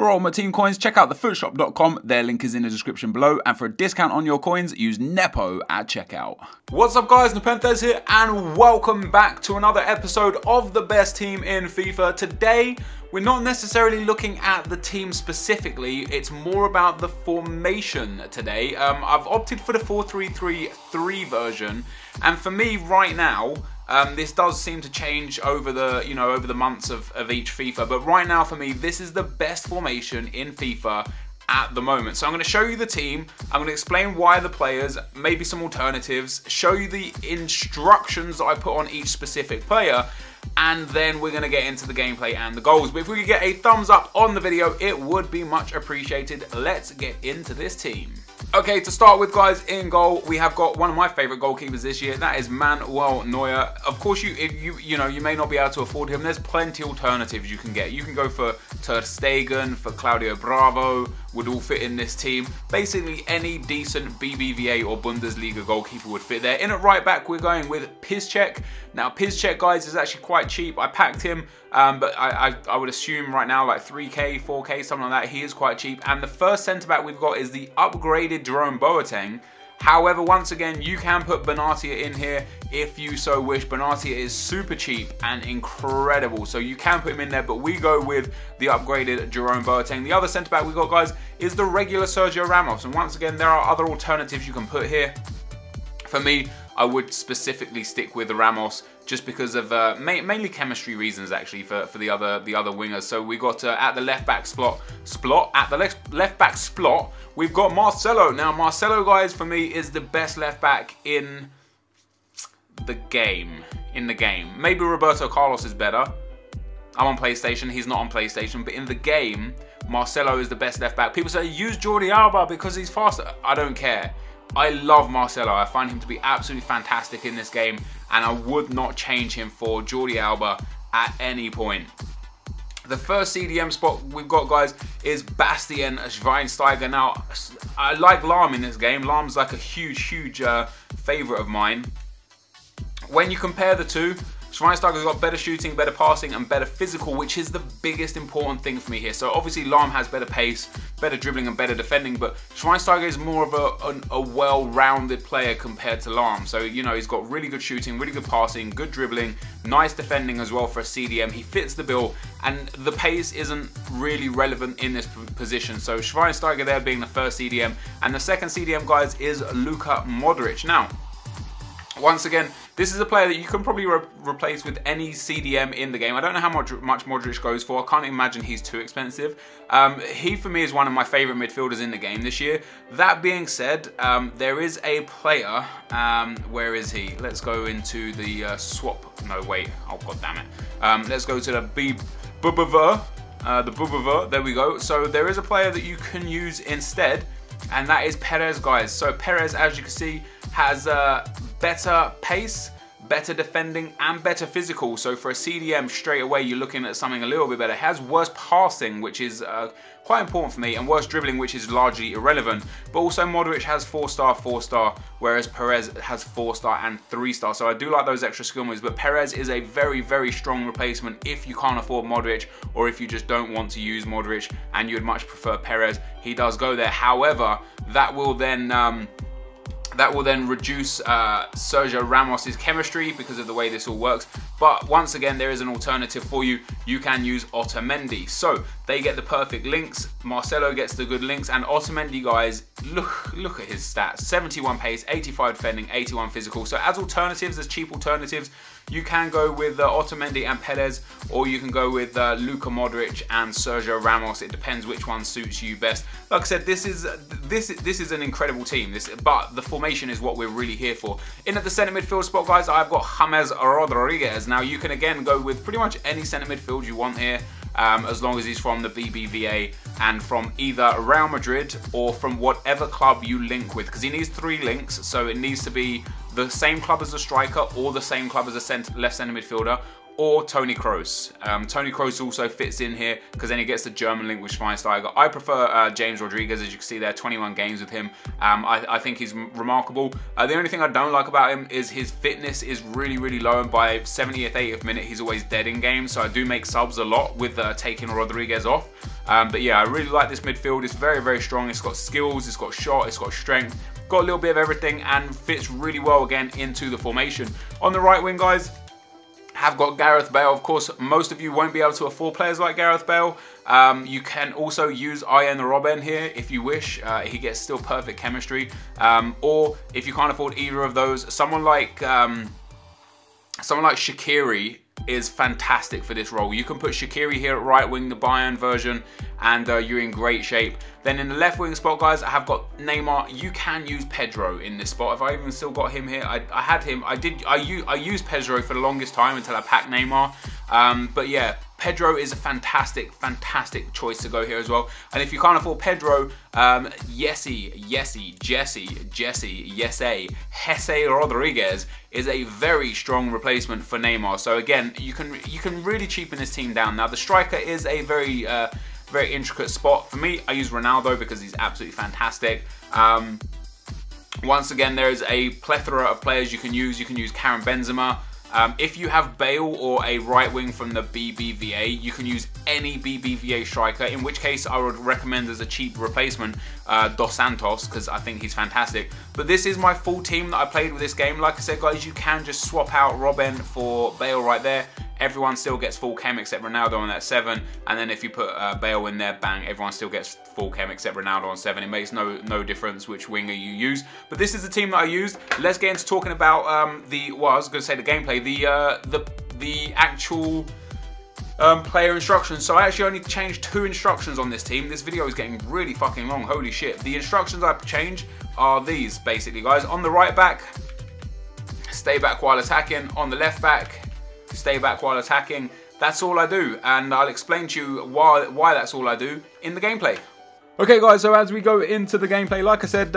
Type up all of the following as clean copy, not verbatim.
For all my team coins, check out thefootshop.com, their link is in the description below, and for a discount on your coins, use Nepo at checkout. What's up guys, NepentheZ here, and welcome back to another episode of the best team in FIFA. Today, we're not necessarily looking at the team specifically, it's more about the formation today. I've opted for the 4-3-3-3 version, and for me right now, this does seem to change over the months of each FIFA, but right now for me, this is the best formation in FIFA at the moment. So I'm going to show you the team, I'm going to explain why the players, maybe some alternatives, show you the instructions that I put on each specific player, and then we're going to get into the gameplay and the goals. But if we could get a thumbs up on the video, it would be much appreciated. Let's get into this team. Okay, to start with guys, in goal, we have got one of my favourite goalkeepers this year. That is Manuel Neuer. Of course, you may not be able to afford him. There's plenty of alternatives you can get. You can go for Ter Stegen, for Claudio Bravo, would all fit in this team. Basically, any decent BBVA or Bundesliga goalkeeper would fit there. In at right back, we're going with Piszczek. Now, Piszczek, guys, is actually quite cheap. I packed him, but I would assume right now like 3K, 4K, something like that. He is quite cheap. And the first centre-back we've got is the upgraded Jerome Boateng. However, once again, you can put Benatia in here if you so wish. Benatia is super cheap and incredible, so you can put him in there, but we go with the upgraded Jerome Boateng. The other centre-back we got, guys, is the regular Sergio Ramos, and once again, there are other alternatives you can put here. For me, I would specifically stick with the Ramos just because of mainly chemistry reasons, actually, for the other wingers. So we got at the left back slot, we've got Marcelo. Now Marcelo, guys, for me is the best left back in the game. Maybe Roberto Carlos is better. I'm on PlayStation, he's not on PlayStation, but in the game, Marcelo is the best left back. People say use Jordi Alba because he's faster. I don't care. I love Marcelo. I find him to be absolutely fantastic in this game, and I would not change him for Jordi Alba at any point. The first CDM spot we've got, guys, is Bastian Schweinsteiger. Now, I like Lahm in this game. Lahm's like a huge favourite of mine. When you compare the two, Schweinsteiger's got better shooting, better passing, and better physical, which is the biggest important thing for me here. So obviously Lahm has better pace, better dribbling, and better defending, but Schweinsteiger is more of a well-rounded player compared to Lahm. So, you know, he's got really good shooting, really good passing, good dribbling, nice defending as well for a CDM. He fits the bill, and the pace isn't really relevant in this position. So Schweinsteiger there being the first CDM, and the second CDM, guys, is Luka Modric. Now, once again, this is a player that you can probably replace with any CDM in the game. I don't know how much Modric goes for. I can't imagine he's too expensive. He, for me, is one of my favourite midfielders in the game this year. That being said, there is a player. Where is he? Let's go into the swap. No, wait. Oh, god damn it. Let's go to the Bubava. There we go. So there is a player that you can use instead, and that is Perez, guys. So Perez, as you can see, has better pace, better defending, and better physical. So for a CDM, straight away, you're looking at something a little bit better. It has worse passing, which is quite important for me, and worse dribbling, which is largely irrelevant. But also Modric has 4-star, 4-star, whereas Perez has 4-star and 3-star. So I do like those extra skill moves, but Perez is a very strong replacement if you can't afford Modric, or if you just don't want to use Modric and you'd much prefer Perez. He does go there. However, that will then reduce Sergio Ramos's chemistry because of the way this all works. But once again, there is an alternative for you. You can use Otamendi. So they get the perfect links. Marcelo gets the good links, and Otamendi, guys, look at his stats: 71 pace, 85 defending, 81 physical. So as alternatives, as cheap alternatives, you can go with Otamendi and Perez, or you can go with Luka Modric and Sergio Ramos. It depends which one suits you best. Like I said, this is an incredible team. But the formation is what we're really here for. In at the centre midfield spot, guys, I've got James Rodriguez. Now you can again go with pretty much any centre midfield you want here, as long as he's from the BBVA and from either Real Madrid or from whatever club you link with, because he needs 3 links. So it needs to be the same club as a striker, or the same club as a left centre midfielder, or Toni Kroos. Toni Kroos also fits in here because then he gets the German link with Schweinsteiger. I prefer James Rodriguez, as you can see there, 21 games with him. I think he's remarkable. The only thing I don't like about him is his fitness is really, really low, and by 70th, 80th minute, he's always dead in games, so I do make subs a lot with taking Rodriguez off. But yeah, I really like this midfield. It's very, very strong. It's got skills, it's got shot, it's got strength, got a little bit of everything, and fits really well again into the formation. On the right wing, guys, have got Gareth Bale. Of course, most of you won't be able to afford players like Gareth Bale. You can also use Arjen Robben here if you wish. He gets still perfect chemistry. Or if you can't afford either of those, someone like Shaqiri is fantastic for this role. You can put Shaqiri here at right wing, the Bayern version, and you're in great shape. Then in the left wing spot, guys, I have got Neymar. You can use Pedro in this spot. If I even still got him here, I had him. I used Pedro for the longest time until I packed Neymar. But yeah, Pedro is a fantastic choice to go here as well. And if you can't afford Pedro, Jesse Rodriguez is a very strong replacement for Neymar. So again, you can really cheapen this team down. Now the striker is a very intricate spot. For me, I use Ronaldo because he's absolutely fantastic. Once again, there is a plethora of players you can use. You can use Karim Benzema. If you have Bale or a right wing from the BBVA, you can use any BBVA striker, in which case I would recommend as a cheap replacement Dos Santos, because I think he's fantastic. But this is my full team that I played with this game. Like I said, guys, you can just swap out Robben for Bale right there. Everyone still gets full chem except Ronaldo on that 7, and then if you put Bale in there, bang, everyone still gets full chem except Ronaldo on 7. It makes no difference which winger you use. But this is the team that I used. Let's get into talking about I was going to say the gameplay, the actual player instructions. So I actually only changed 2 instructions on this team. This video is getting really fucking long, holy shit. The instructions I've changed are these, basically, guys. On the right back, stay back while attacking. On the left back, stay back while attacking. That's all I do, and I'll explain to you why that's all I do in the gameplay. Okay guys, so as we go into the gameplay, like I said,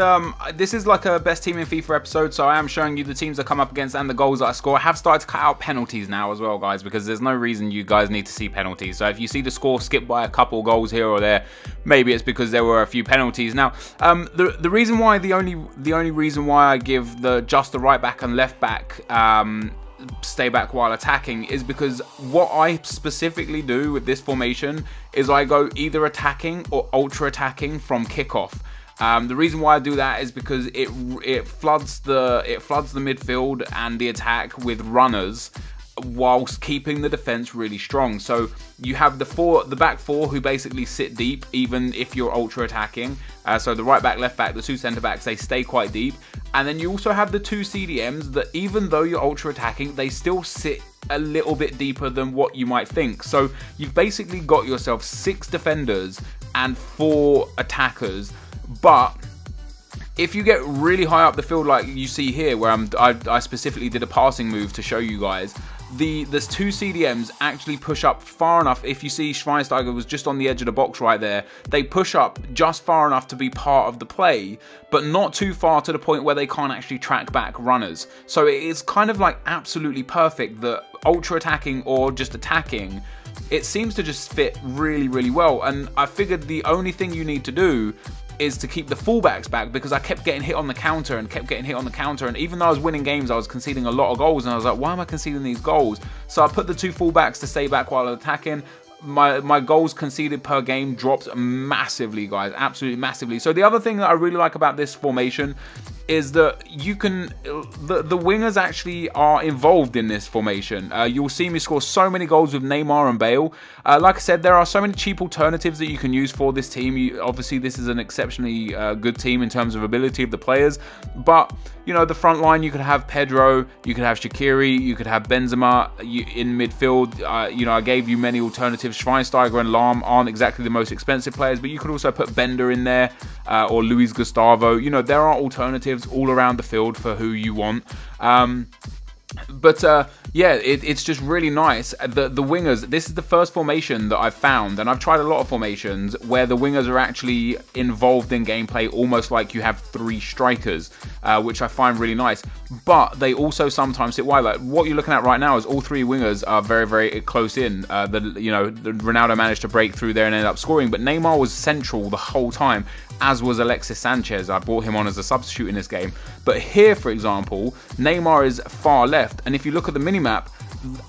this is like a best team in FIFA episode, so I am showing you the teams I come up against and the goals that I score. I have started to cut out penalties now as well, guys, because there's no reason you guys need to see penalties. So if you see the score skip by a couple goals here or there, maybe it's because there were a few penalties. Now, the reason why, the only reason why I give just the right back and left back stay back while attacking is because what I specifically do with this formation is I go either attacking or ultra attacking from kickoff. The reason why I do that is because it floods the midfield and the attack with runners, whilst keeping the defense really strong. So you have the back 4 who basically sit deep even if you're ultra attacking. So the right back, left back, the 2 centre backs, they stay quite deep. And then you also have the 2 CDMs that, even though you're ultra attacking, they still sit a little bit deeper than what you might think. So you've basically got yourself 6 defenders and 4 attackers. But if you get really high up the field, like you see here, where I specifically did a passing move to show you guys, there's 2 CDMs actually push up far enough. If you see Schweinsteiger was just on the edge of the box right there, they push up just far enough to be part of the play, but not too far to the point where they can't actually track back runners. So it is kind of like absolutely perfect that ultra attacking or just attacking, it seems to just fit really, really well. And I figured the only thing you need to do is to keep the fullbacks back, because I kept getting hit on the counter and even though I was winning games, I was conceding a lot of goals, and I was like, why am I conceding these goals? So I put the 2 fullbacks to stay back while attacking. My goals conceded per game dropped massively, guys, absolutely massively. So the other thing that I really like about this formation is that you can, the wingers actually are involved in this formation. You'll see me score so many goals with Neymar and Bale. Like I said, there are so many cheap alternatives that you can use for this team. Obviously, this is an exceptionally good team in terms of ability of the players. But, you know, the front line, you could have Pedro, you could have Shaqiri, you could have Benzema in midfield. You know, I gave you many alternatives. Schweinsteiger and Lahm aren't exactly the most expensive players, but you could also put Bender in there or Luis Gustavo. You know, there are alternatives all around the field for who you want. But yeah, it's just really nice. The wingers, this is the first formation that I've found, and I've tried a lot of formations where the wingers are actually involved in gameplay, almost like you have 3 strikers, which I find really nice. But they also sometimes sit wide. Like what you're looking at right now is all 3 wingers are very, very close in. Ronaldo managed to break through there and ended up scoring, but Neymar was central the whole time, as was Alexis Sanchez. I brought him on as a substitute in this game. But here, for example, Neymar is far left, and if you look at the minimap,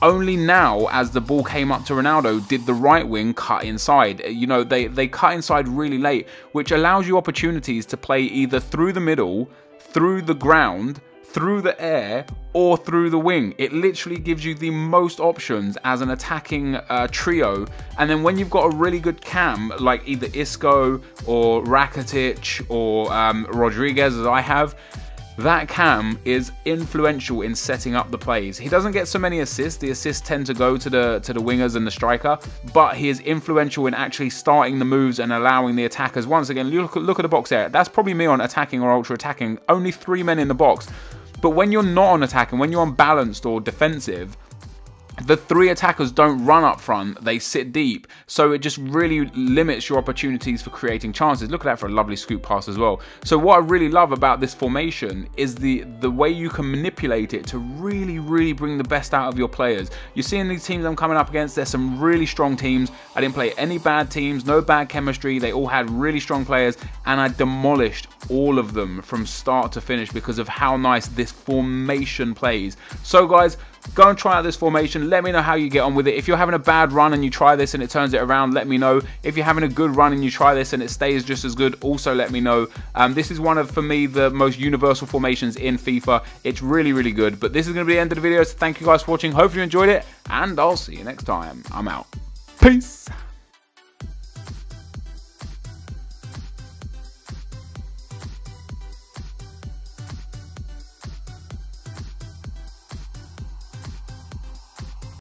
only now as the ball came up to Ronaldo did the right wing cut inside. You know, they cut inside really late, which allows you opportunities to play either through the middle, through the ground, through the air, or through the wing. It literally gives you the most options as an attacking trio. And then when you've got a really good cam, like either Isco or Rakitic or Rodriguez, as I have, that cam is influential in setting up the plays. He doesn't get so many assists. The assists tend to go to the wingers and the striker, but he is influential in actually starting the moves and allowing the attackers. Once again, look at the box area. That's probably me on attacking or ultra attacking. Only 3 men in the box. But when you're not on attacking, when you're on balanced or defensive, the 3 attackers don't run up front, they sit deep, so it just really limits your opportunities for creating chances. Look at that for a lovely scoop pass as well. So what I really love about this formation is the way you can manipulate it to really, really bring the best out of your players. You're seeing these teams I'm coming up against, there's some really strong teams. I didn't play any bad teams, no bad chemistry, they all had really strong players, and I demolished all of them from start to finish because of how nice this formation plays. So guys, go and try out this formation. Let me know how you get on with it. If you're having a bad run and you try this and it turns it around, let me know. If you're having a good run and you try this and it stays just as good, also let me know. This is one of, for me, the most universal formations in FIFA. It's really, really good. But this is going to be the end of the video, so thank you guys for watching. Hopefully you enjoyed it, and I'll see you next time. I'm out. Peace.